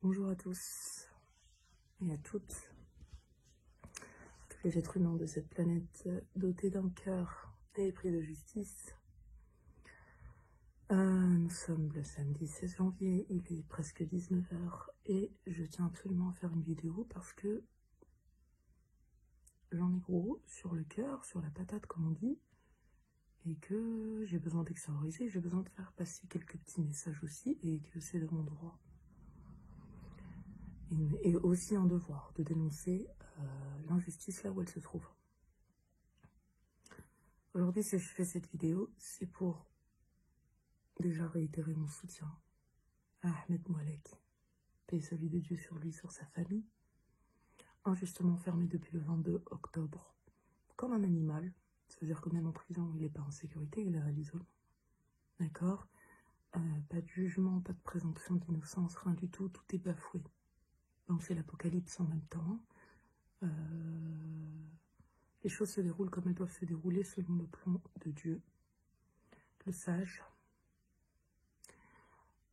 Bonjour à tous et à toutes, tous les êtres humains de cette planète dotée d'un cœur et épris de justice. Nous sommes le samedi 16 janvier, il est presque 19 h et je tiens absolument à faire une vidéo parce que j'en ai gros sur le cœur, sur la patate comme on dit, et que j'ai besoin d'extérioriser, j'ai besoin de faire passer quelques petits messages aussi et que c'est de mon droit. Et aussi un devoir de dénoncer l'injustice là où elle se trouve. Aujourd'hui, si je fais cette vidéo, c'est pour déjà réitérer mon soutien à Ahmed Moualek, paix et salut de Dieu sur lui, sur sa famille, injustement fermé depuis le 22 octobre, comme un animal, c'est-à-dire que même en prison, il n'est pas en sécurité, il est à l'isolement. D'accord? Pas de jugement, pas de présomption d'innocence, rien du tout, tout est bafoué. Donc c'est l'apocalypse en même temps. Les choses se déroulent comme elles doivent se dérouler selon le plan de Dieu, le sage.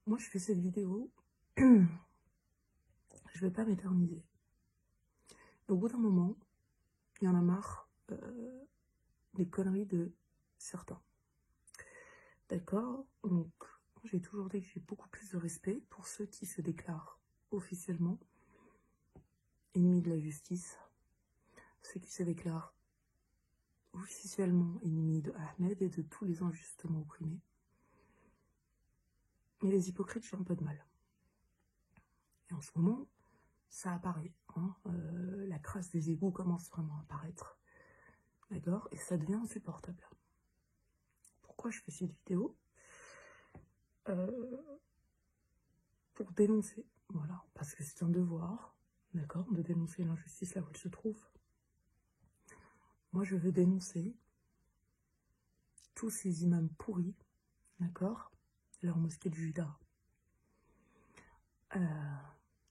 Moi, je fais cette vidéo, je vais pas m'éterniser. Au bout d'un moment, il y en a marre des conneries de certains. D'accord? Donc, j'ai toujours dit que j'ai beaucoup plus de respect pour ceux qui se déclarent officiellement ennemis de la justice, ceux qui se déclarent officiellement ennemis de Ahmed et de tous les injustement opprimés. Mais les hypocrites, j'ai un peu de mal. Et en ce moment, ça apparaît. Hein, la crasse des égouts commence vraiment à apparaître. D'accord? Et ça devient insupportable. Pourquoi je fais cette vidéo? Pour dénoncer, voilà, parce que c'est un devoir, d'accord, de dénoncer l'injustice là où elle se trouve. Moi, je veux dénoncer tous ces imams pourris, d'accord, leur mosquée de Juda,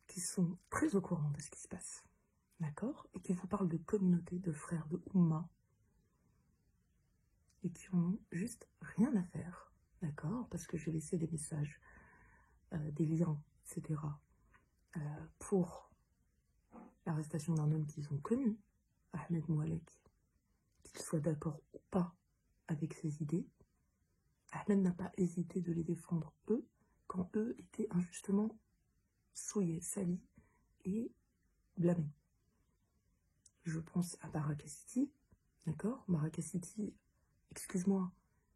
qui sont très au courant de ce qui se passe, d'accord, et qui vous parlent de communauté, de frères, de Oumma, et qui ont juste rien à faire, d'accord, parce que j'ai laissé des messages, des liens, etc., pour l'arrestation d'un homme qu'ils ont connu, Ahmed Moualek, qu'il soit d'accord ou pas avec ses idées. Ahmed n'a pas hésité de les défendre, eux, quand eux étaient injustement souillés, salis et blâmés. Je pense à Baraka City, d'accord? Baraka City, excuse-moi,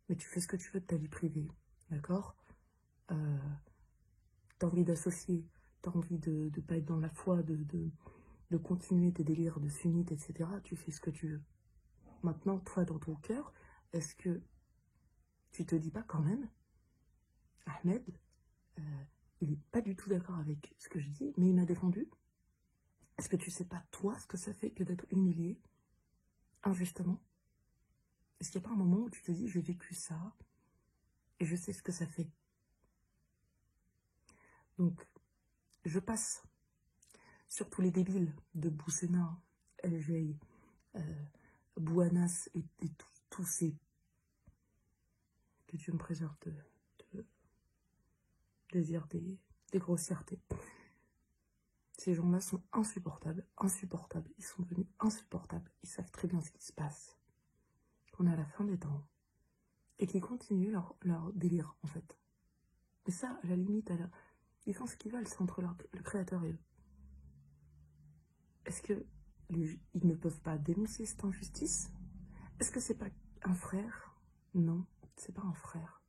mais tu fais ce que tu veux de ta vie privée, d'accord? T'as envie d'associer, t'as envie de ne pas être dans la foi, de continuer tes délires de sunnite, etc. Tu fais ce que tu veux. Maintenant, toi, dans ton cœur, est-ce que tu te dis pas quand même, Ahmed, il n'est pas du tout d'accord avec ce que je dis, mais il m'a défendu. Est-ce que tu sais pas, toi, ce que ça fait que d'être humilié, injustement? Est-ce qu'il n'y a pas un moment où tu te dis, j'ai vécu ça, et je sais ce que ça fait? Donc, je passe sur tous les débiles de Boussena, LG, Bouanas et tous ces... Que Dieu me préserve de dire des grossièretés. Ces gens-là sont insupportables, insupportables. Ils sont devenus insupportables. Ils savent très bien ce qui se passe. On est à la fin des temps. Et qui continuent leur délire, en fait. Mais ça, à la limite, ils font ce qu'ils veulent, c'est entre le créateur et eux. Est-ce que ils ne peuvent pas dénoncer cette injustice? Est-ce que c'est pas un frère? Non, c'est pas un frère.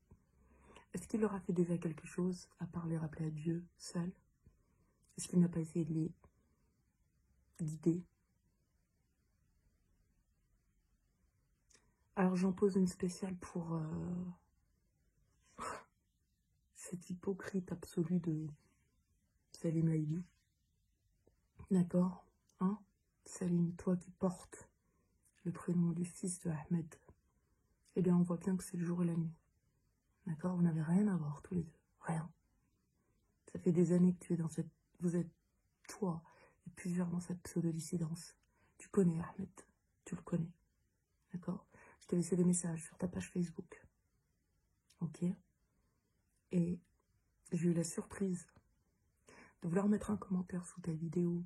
Est-ce qu'il leur a fait déjà quelque chose, à part les rappeler à Dieu, seul? Est-ce qu'il n'a pas essayé de les guider? Alors j'en pose une spéciale pour cet hypocrite absolu de Salim Haïli. D'accord, hein? Salim, toi qui portes le prénom du fils de Ahmed, eh bien on voit bien que c'est le jour et la nuit. D'accord? Vous n'avez rien à voir tous les deux. Rien. Ça fait des années que tu es dans cette... Vous êtes, toi, et plusieurs dans cette pseudo-dissidence. Tu connais Ahmed. Tu le connais. D'accord? Je t'ai laissé des messages sur ta page Facebook. Ok? Et j'ai eu la surprise de vouloir mettre un commentaire sous ta vidéo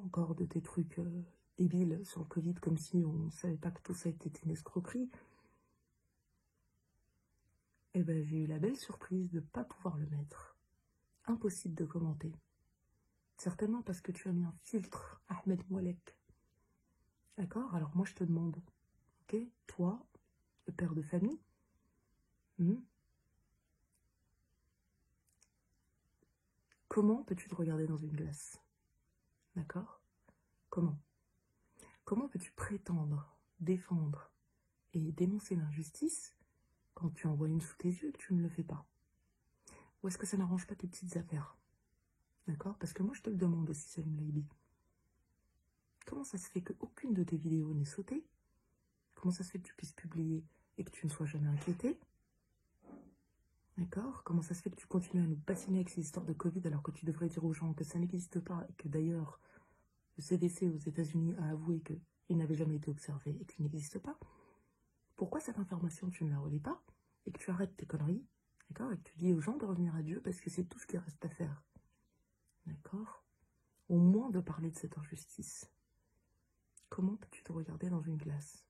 encore de tes trucs débiles sur le Covid, comme si on ne savait pas que tout ça était une escroquerie, et ben j'ai eu la belle surprise de ne pas pouvoir le mettre. Impossible de commenter. Certainement parce que tu as mis un filtre, Ahmed Moualek. D'accord? Alors moi je te demande, ok, toi, le père de famille, comment peux-tu te regarder dans une glace? D'accord? Comment? Comment peux-tu prétendre, défendre et dénoncer l'injustice quand tu en vois une sous tes yeux et que tu ne le fais pas? Ou est-ce que ça n'arrange pas tes petites affaires? D'accord? Parce que moi je te le demande aussi, Salim Laibi. Comment ça se fait qu'aucune de tes vidéos n'est sautée? Comment ça se fait que tu puisses publier et que tu ne sois jamais inquiété? D'accord? Comment ça se fait que tu continues à nous bassiner avec ces histoires de Covid alors que tu devrais dire aux gens que ça n'existe pas et que d'ailleurs le CDC aux États-Unis a avoué qu'il n'avait jamais été observé et qu'il n'existe pas? Pourquoi cette information tu ne la relais pas et que tu arrêtes tes conneries? D'accord? Et que tu dis aux gens de revenir à Dieu parce que c'est tout ce qui reste à faire. D'accord? Au moins de parler de cette injustice. Comment peux-tu te regarder dans une glace?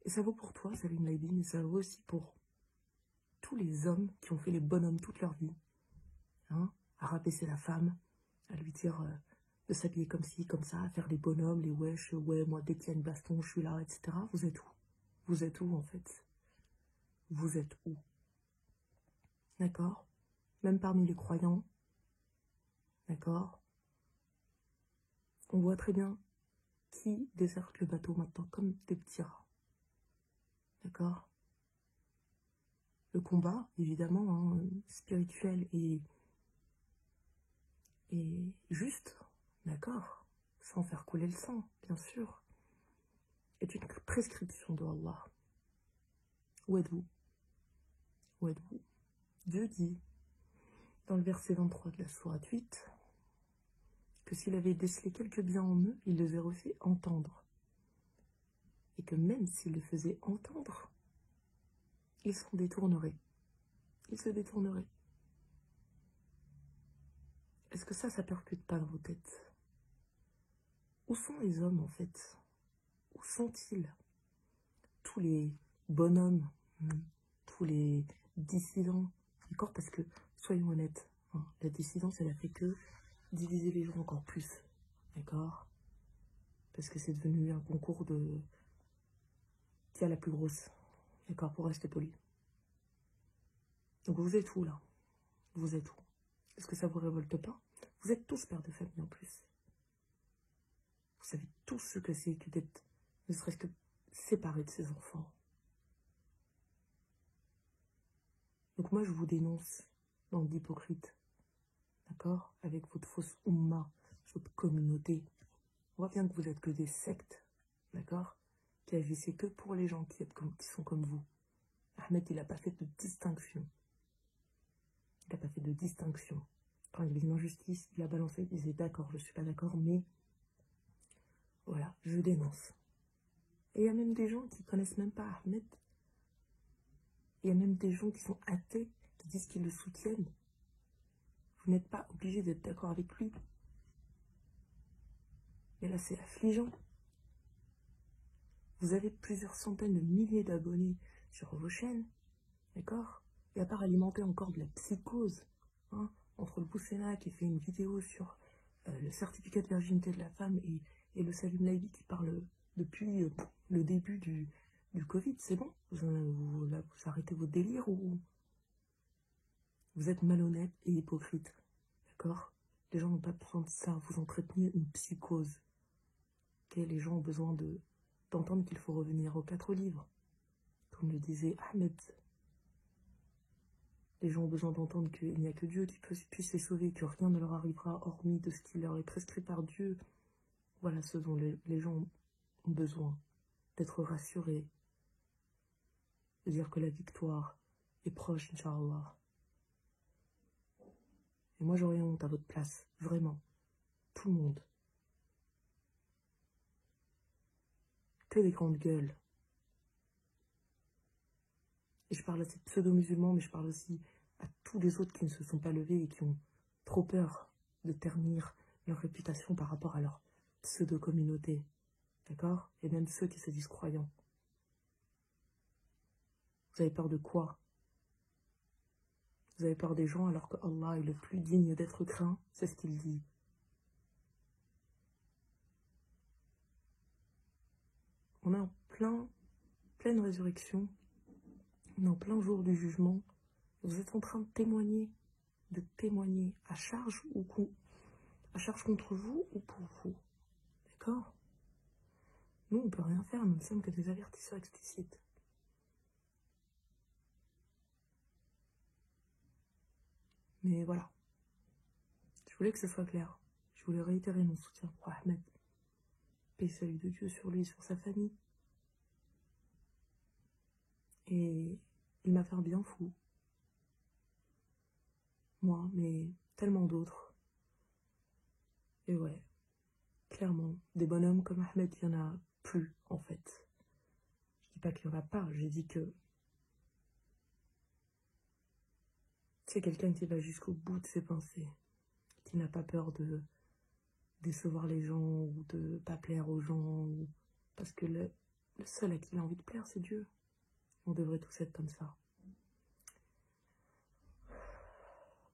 Et ça vaut pour toi, Salim Laibi, mais ça vaut aussi pour tous les hommes qui ont fait les bonhommes toute leur vie. Hein, à rabaisser la femme, à lui dire de s'habiller comme ci, comme ça, à faire les bonhommes, les wesh, ouais, moi dès qu'il y a une baston, je suis là, etc. Vous êtes où? Vous êtes où en fait? Vous êtes où? D'accord? Même parmi les croyants, d'accord? On voit très bien qui déserte le bateau maintenant comme des petits rats. D'accord? Le combat, évidemment, hein, spirituel et juste, d'accord? Sans faire couler le sang, bien sûr, est une prescription de Allah. Où êtes-vous? Où êtes-vous? Dieu dit, dans le verset 23 de la sourate 8, que s'il avait décelé quelques biens en eux, il les aurait fait entendre. Et que même s'il les faisait entendre, ils s'en détourneraient. Ils se détourneraient. Est-ce que ça percute pas dans vos têtes? Où sont les hommes, en fait? Où sont-ils? Tous les bonhommes, tous les dissidents, d'accord? Parce que, soyons honnêtes, hein, la dissidence, elle a fait que diviser les gens encore plus, d'accord? Parce que c'est devenu un concours de qui a la plus grosse, d'accord, pour rester poli. Donc vous êtes où là? Vous êtes où? Est-ce que ça vous révolte pas? Vous êtes tous pères de famille en plus. Vous savez tous ce que c'est que d'être ne serait-ce que séparé de ses enfants. Donc moi je vous dénonce, bande d'hypocrites, d'accord? Avec votre fausse oumma, votre communauté. On voit bien que vous êtes que des sectes, d'accord? Qui agissez que pour les gens qui sont comme vous. Ahmed, il n'a pas fait de distinction. Il n'a pas fait de distinction. Quand il y avait une injustice, il a balancé, il disait d'accord, je suis pas d'accord, mais voilà, je dénonce. Et il y a même des gens qui connaissent même pas Ahmed. Il y a même des gens qui sont athées, qui disent qu'ils le soutiennent. Vous n'êtes pas obligé d'être d'accord avec lui. Mais là, c'est affligeant. Vous avez plusieurs centaines de milliers d'abonnés sur vos chaînes, d'accord? Et à part alimenter encore de la psychose, hein, entre le Boussena qui fait une vidéo sur le certificat de virginité de la femme et le Salim Laibi qui parle depuis le début du Covid, c'est bon? Vous arrêtez vos délires ou vous êtes malhonnête et hypocrite, d'accord? Les gens n'ont pas besoin de ça, vous entretenez une psychose. Okay, les gens ont besoin d'entendre qu'il faut revenir aux 4 livres, comme le disait Ahmed. Les gens ont besoin d'entendre qu'il n'y a que Dieu qui puisse les sauver, que rien ne leur arrivera hormis de ce qui leur est prescrit par Dieu. Voilà ce dont les gens ont besoin, d'être rassurés, de dire que la victoire est proche, Inch'Allah. Et moi j'aurais honte à votre place, vraiment, tout le monde. Que des grandes gueules. Et je parle à ces pseudo-musulmans, mais je parle aussi à tous les autres qui ne se sont pas levés et qui ont trop peur de ternir leur réputation par rapport à leur pseudo-communauté. D'accord? Et même ceux qui se disent croyants. Vous avez peur de quoi? Vous avez peur des gens alors que Allah est le plus digne d'être craint, c'est ce qu'il dit. On est en pleine résurrection, on est en plein jour du jugement. Vous êtes en train de témoigner à charge contre vous ou pour vous. D'accord? Nous, on peut rien faire, nous ne sommes que des avertisseurs explicites. Mais voilà. Je voulais que ce soit clair. Je voulais réitérer mon soutien pour Ahmed. Paix et salut de Dieu sur lui et sur sa famille. Et il m'a fait un bien fou. Moi, mais tellement d'autres. Et ouais, clairement, des bonhommes comme Ahmed, il n'y en a plus, en fait. Je dis pas qu'il n'y en a pas, j'ai dit que c'est quelqu'un qui va jusqu'au bout de ses pensées, qui n'a pas peur de décevoir les gens ou de pas plaire aux gens, parce que le seul à qui il a envie de plaire, c'est Dieu. On devrait tous être comme ça.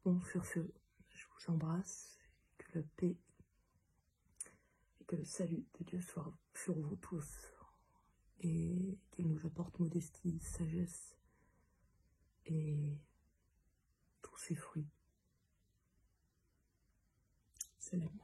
Bon, sur ce, je vous embrasse, que la paix et que le salut de Dieu soit sur vous tous, et qu'il nous apporte modestie, sagesse et tous ses fruits. Salam.